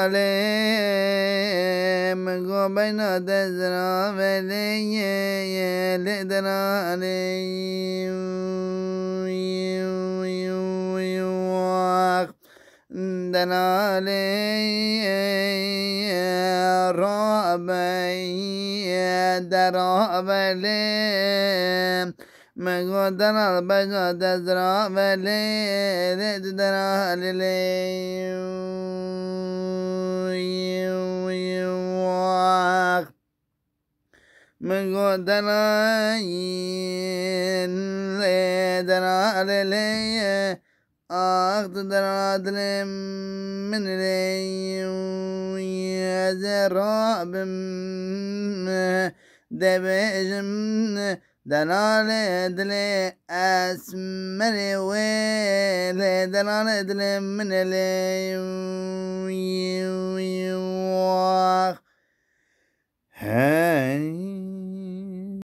عليم قبين دزرا ولي لدنا عليم دنا علي رابي درابلي مقدنا البجا دزرا ولي لدنا عليم مقدنا لدنا علي أقدر أدلم من لي زراب دبجم دلال دلي أسمري ويل دلال دلم من لي